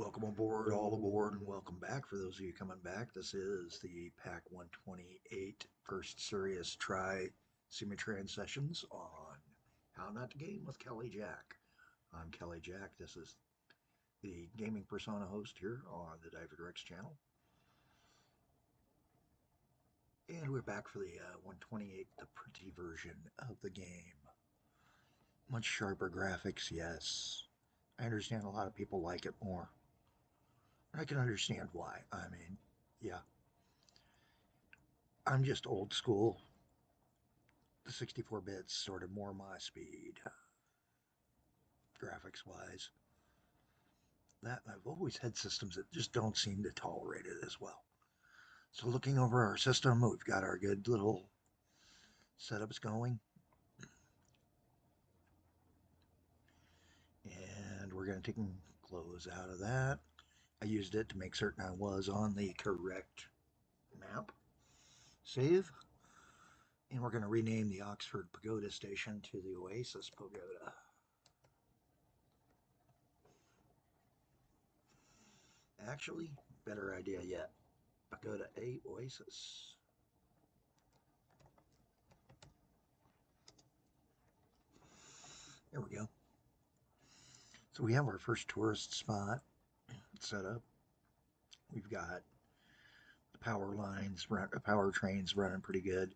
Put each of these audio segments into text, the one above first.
Welcome aboard, all aboard, and welcome back. For those of you coming back, this is the Pak128 first Serious Try Simutrans sessions on How Not to Game with Kelly Jack. I'm Kelly Jack. This is the gaming persona host here on the David Rex channel. And we're back for the 128, the pretty version of the game. Much sharper graphics, yes. I understand a lot of people like it more. I can understand why. I mean, yeah. I'm just old school. The 64 bits sort of more my speed, graphics wise. That I've always had systems that just don't seem to tolerate it as well. So looking over our system, we've got our good little setups going. And we're going to take and close out of that. I used it to make certain I was on the correct map. Save. And we're going to rename the Oxford Pagoda Station to the Oasis Pagoda. Actually, better idea yet. Pagoda A Oasis. There we go. So we have our first tourist spot set up. We've got the power lines, power trains running pretty good.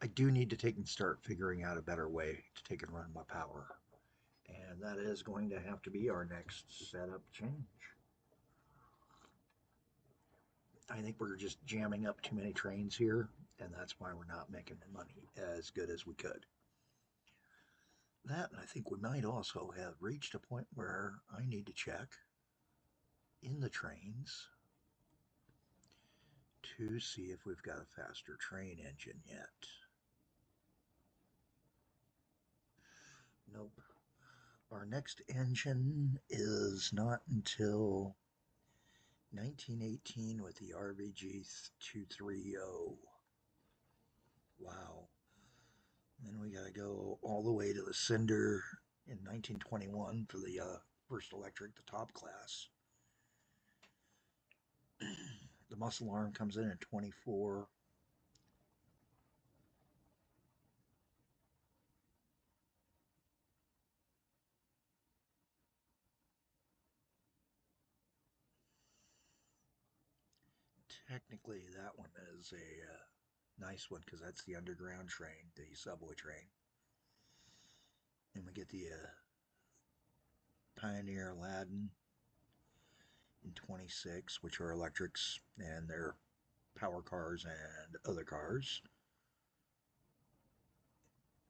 I do need to take and start figuring out a better way to take and run my power. And that is going to have to be our next setup change. I think we're just jamming up too many trains here, and that's why we're not making the money as good as we could. That, and I think we might also have reached a point where I need to check in the trains to see if we've got a faster train engine yet. Nope. Our next engine is not until 1918 with the RVG 230. Wow. And then we got to go all the way to the Cinder in 1921 for the first electric, the top class. The muscle arm comes in at 24. Technically, that one is a nice one because that's the underground train, the subway train. And we get the Pioneer Aladdin in 26, which are electrics, and they're power cars and other cars.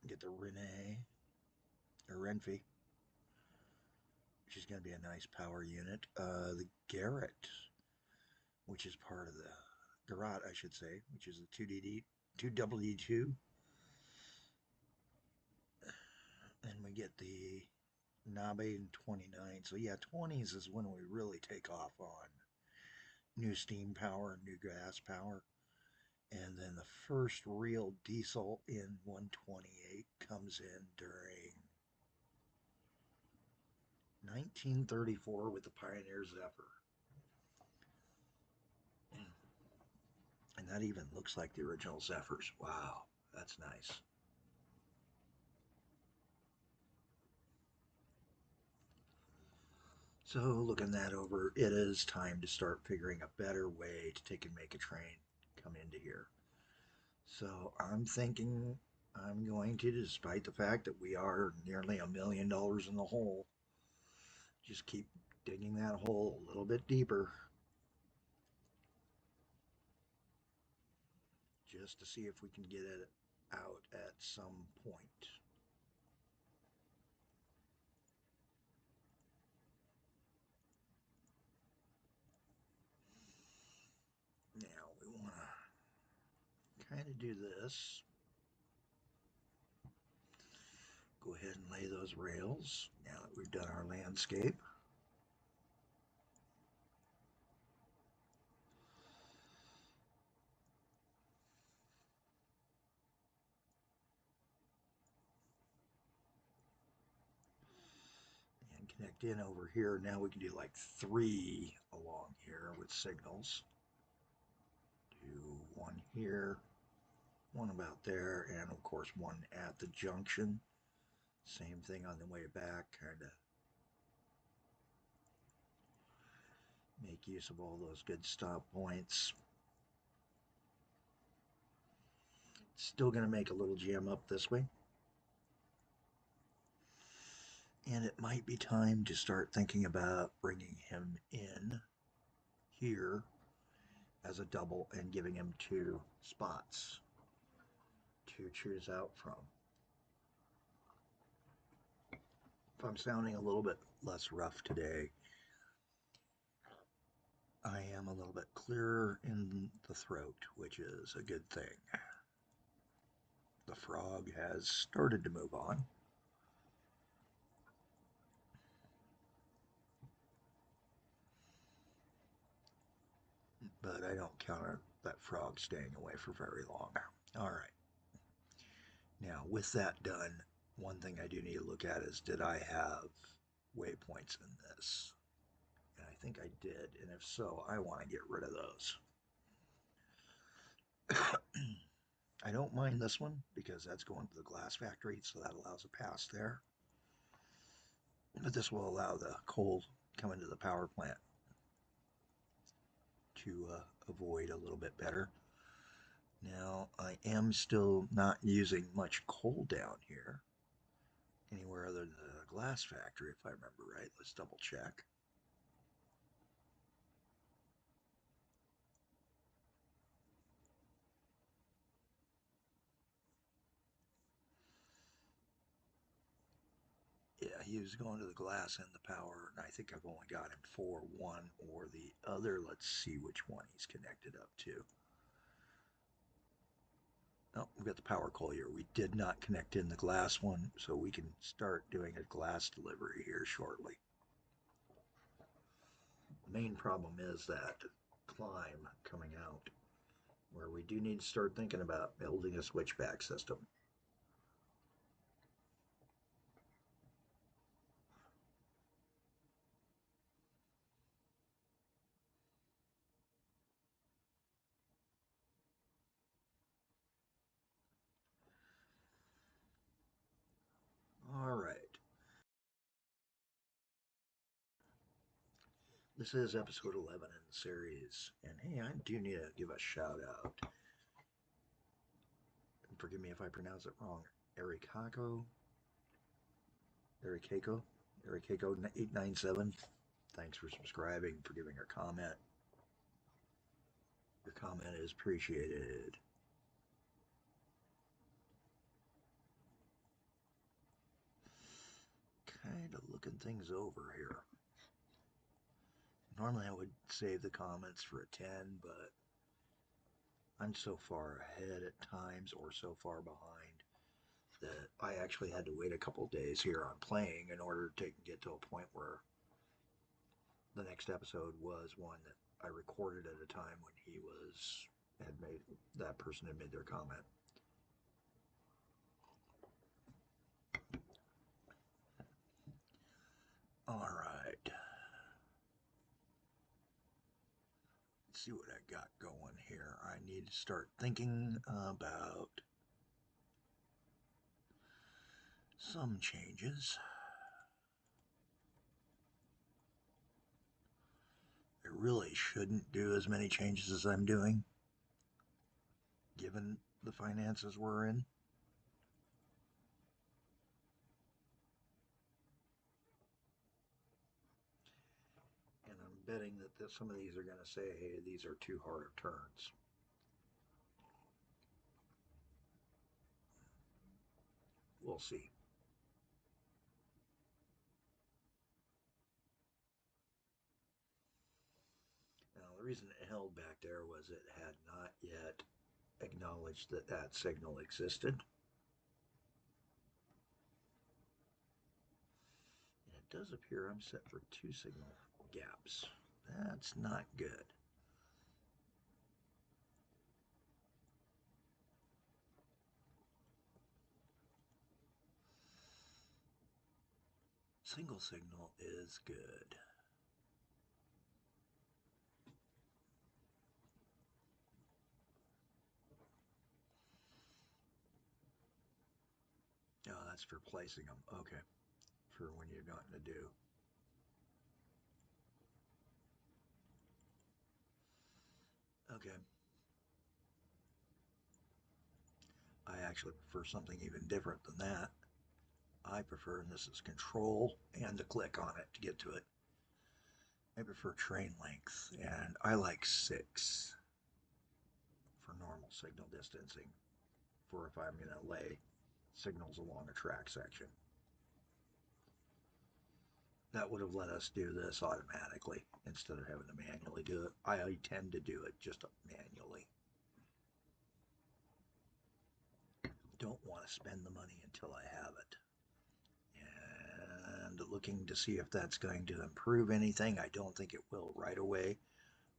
Get the Renfe, which is going to be a nice power unit. The Garrett, which is part of the Garrot, I should say, which is the 2WD2. And we get the Nabe in 29. So yeah, 20s is when we really take off on new steam power and new gas power. And then the first real diesel in 128 comes in during 1934 with the Pioneer Zephyr. And that even looks like the original Zephyrs. Wow, that's nice. So looking that over, it is time to start figuring a better way to take and make a train come into here. So I'm thinking I'm going to, despite the fact that we are nearly $1 million in the hole, just keep digging that hole a little bit deeper. Just to see if we can get it out at some point. Now we want to kind of do this. Go ahead and lay those rails now that we've done our landscape. And connect in over here. Now we can do like 3 along here with signals. Do 1 here, 1 about there, and of course 1 at the junction. Same thing on the way back, kind of make use of all those good stop points. Still going to make a little jam up this way. And it might be time to start thinking about bringing him in here as a double and giving him 2 spots to choose out from. If I'm sounding a little bit less rough today, I am a little bit clearer in the throat, which is a good thing. The frog has started to move on. But I don't count that frog staying away for very long. All right. Now, with that done, one thing I do need to look at is, did I have waypoints in this? And I think I did, and if so, I want to get rid of those. I don't mind this one because that's going to the glass factory, so that allows a pass there. But this will allow the coal coming to the power plant to avoid a little bit better. Now, I am still not using much coal down here, anywhere other than the glass factory, if I remember right. Let's double check. Yeah, he was going to the glass and the power, and I think I've only got him for one or the other. Let's see which one he's connected up to. Oh, we've got the power coil here. We did not connect in the glass one, so we can start doing a glass delivery here shortly. The main problem is that climb coming out, where we do need to start thinking about building a switchback system. All right. This is episode 11 in the series, and hey, I do need to give a shout out. Forgive me if I pronounce it wrong. Erikako 897. Thanks for subscribing, for giving a comment. Your comment is appreciated. Kind of looking things over here. Normally I would save the comments for a 10, but I'm so far ahead at times or so far behind that I actually had to wait a couple days here on playing in order to get to a point where the next episode was one that I recorded at a time when that person had made their comment. All right. Let's see what I got going here. I need to start thinking about some changes. I really shouldn't do as many changes as I'm doing, given the finances we're in. And I'm betting that some of these are going to say, hey, these are too hard of turns. We'll see. Now, the reason it held back there was it had not yet acknowledged that that signal existed. And it does appear I'm set for 2 signal gaps. That's not good. Single signal is good. Oh, that's for placing them. Okay. For when you're not going to do. Okay. I actually prefer something even different than that. I prefer, and this is control and the click on it to get to it. I prefer train length, and I like 6 for normal signal distancing for if I'm going to lay signals along a track section. That would have let us do this automatically instead of having to manually do it. I tend to do it just manually. Don't want to spend the money until I have it. And looking to see if that's going to improve anything. I don't think it will right away,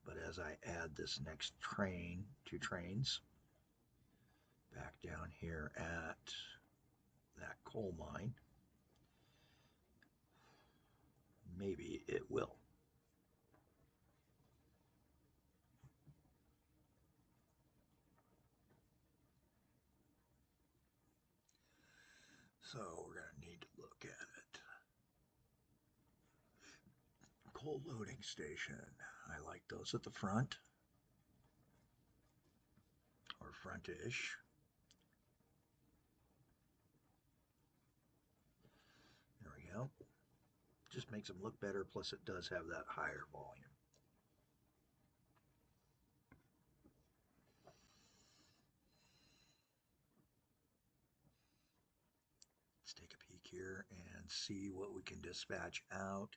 but as I add this next train, 2 trains, back down here at that coal mine, maybe it will. So we're going to need to look at it. Coal loading station. I like those at the front or frontish. There we go. Just makes them look better, plus it does have that higher volume. Let's take a peek here and see what we can dispatch out.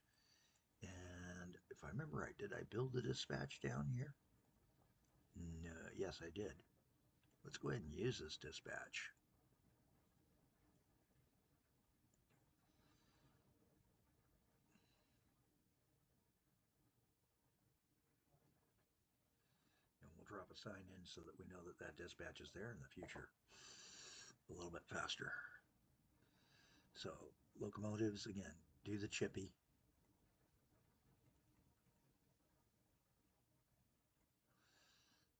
And if I remember right, did I build the dispatch down here? No, yes, I did. Let's go ahead and use this dispatch. And we'll drop a sign in so that we know that that dispatch is there in the future. A little bit faster. So, locomotives, again, do the chippy.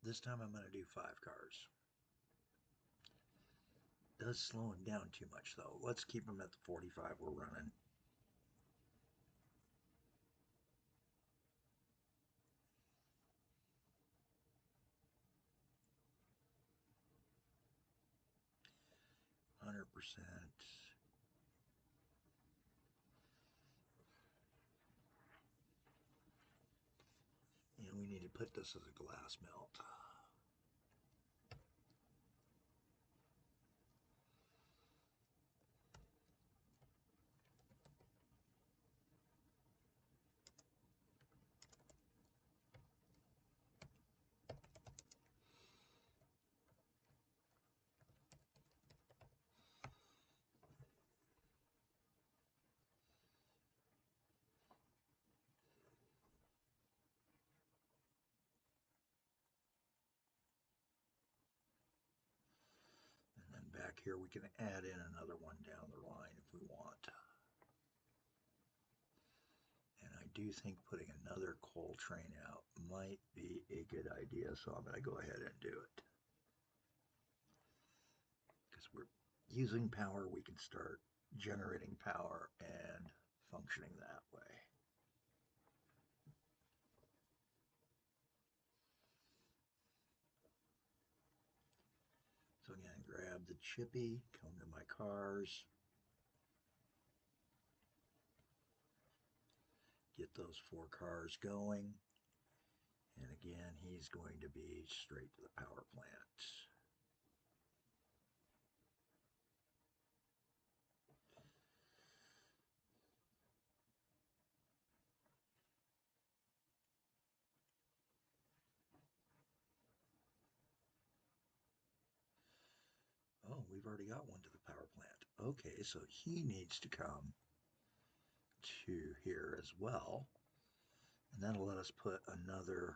This time I'm going to do 5 cars. Does slow him down too much though. Let's keep him at the 45 we're running. %. And we need to put this as a glass melt. And then back here we can add in another one down the line if we want. And I do think putting another coal train out might be a good idea, so I'm going to go ahead and do it. Because we're using power, we can start generating power and functioning that way. So again, grab the chippy, come to my cars, get those 4 cars going, and again, he's going to be straight to the power plant. Oh, we've already got one to the power plant. Okay, so he needs to come to here as well. And that'll let us put another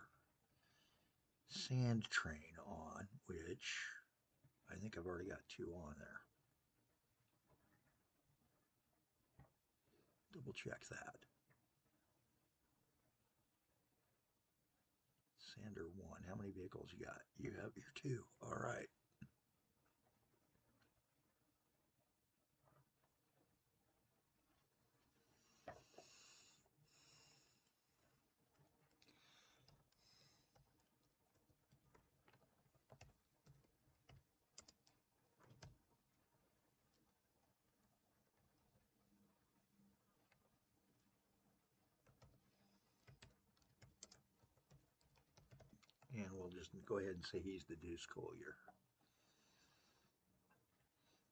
sand train on, which I think I've already got 2 on there. double check that. Sander 1. How many vehicles you got? You have your 2. All right. And we'll just go ahead and say he's the Deuce Collier.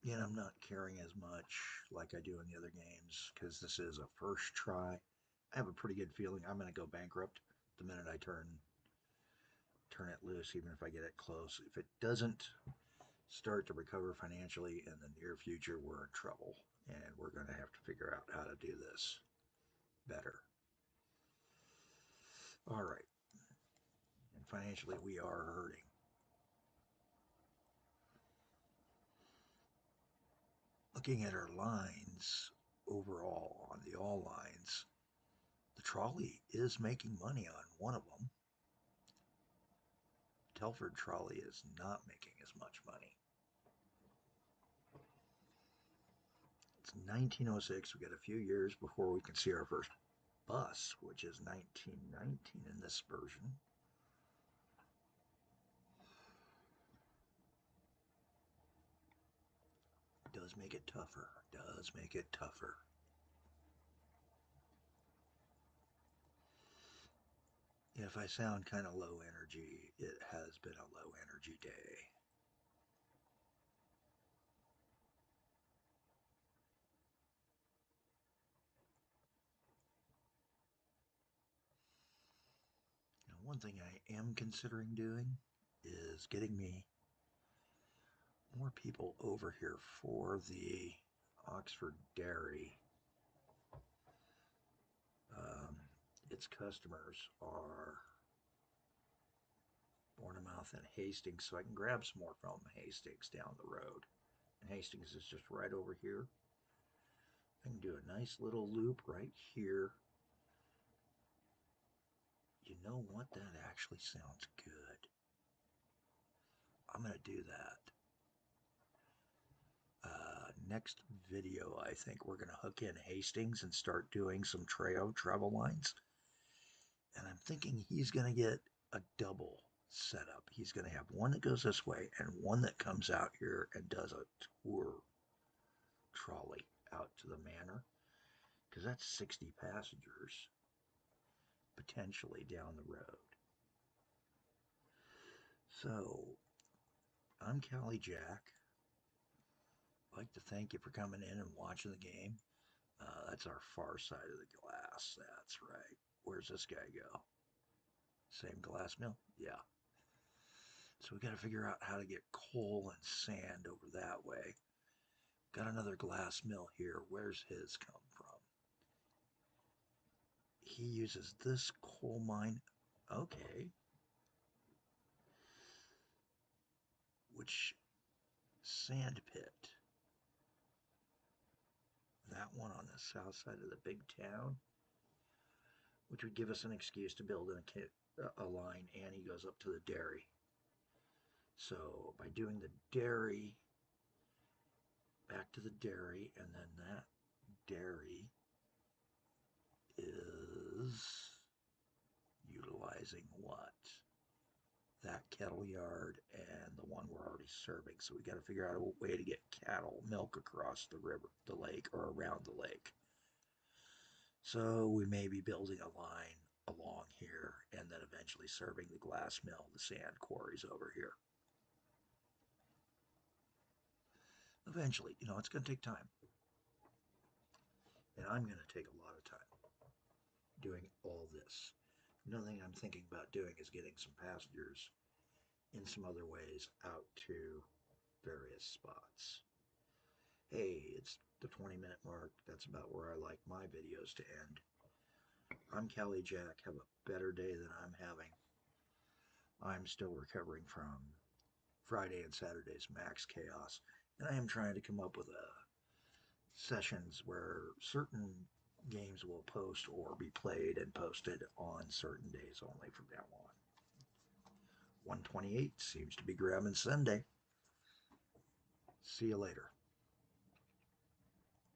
And I'm not caring as much like I do in the other games because this is a first try. I have a pretty good feeling I'm going to go bankrupt the minute I turn it loose, even if I get it close. If it doesn't start to recover financially in the near future, we're in trouble, and we're going to have to figure out how to do this better. All right. And financially, we are hurting. Looking at our lines overall on the all lines, the trolley is making money on one of them. Telford trolley is not making as much money. It's 1906. We got a few years before we can see our first bus, which is 1919 in this version. Does make it tougher. Does make it tougher. If I sound kind of low energy, it has been a low energy day. Now, one thing I am considering doing is getting me more people over here for the Oxford Dairy. Its customers are Bournemouth and Hastings, so I can grab some more from Hastings down the road. And Hastings is just right over here. I can do a nice little loop right here. You know what? That actually sounds good. I'm going to do that. Next video, I think we're going to hook in Hastings and start doing some travel lines. And I'm thinking he's going to get a double setup. He's going to have one that goes this way and one that comes out here and does a tour trolley out to the manor, because that's 60 passengers potentially down the road. So I'm Callie Jack. I'd like to thank you for coming in and watching the game. That's our far side of the glass. That's right. Where's this guy go? Same glass mill? Yeah. So we got to figure out how to get coal and sand over that way. Got another glass mill here. Where's his come from? He uses this coal mine. Okay. Which sand pit? That one on the south side of the big town, which would give us an excuse to build a line, and he goes up to the dairy. So by doing the dairy, back to the dairy, and then that dairy is utilizing what? That kettle yard and the one we're already serving. So we got to figure out a way to get cattle milk across the river, the lake, or around the lake. So we may be building a line along here and then eventually serving the glass mill, the sand quarries over here. Eventually, it's going to take time. And I'm going to take a lot of time doing all this. Another thing I'm thinking about doing is getting some passengers in some other ways out to various spots. Hey, it's the 20-minute mark. That's about where I like my videos to end. I'm Callie Jack. Have a better day than I'm having. I'm still recovering from Friday and Saturday's max chaos, and I am trying to come up with sessions where certain games will post or be played and posted on certain days only from now on. 128 seems to be grabbing Sunday. See you later.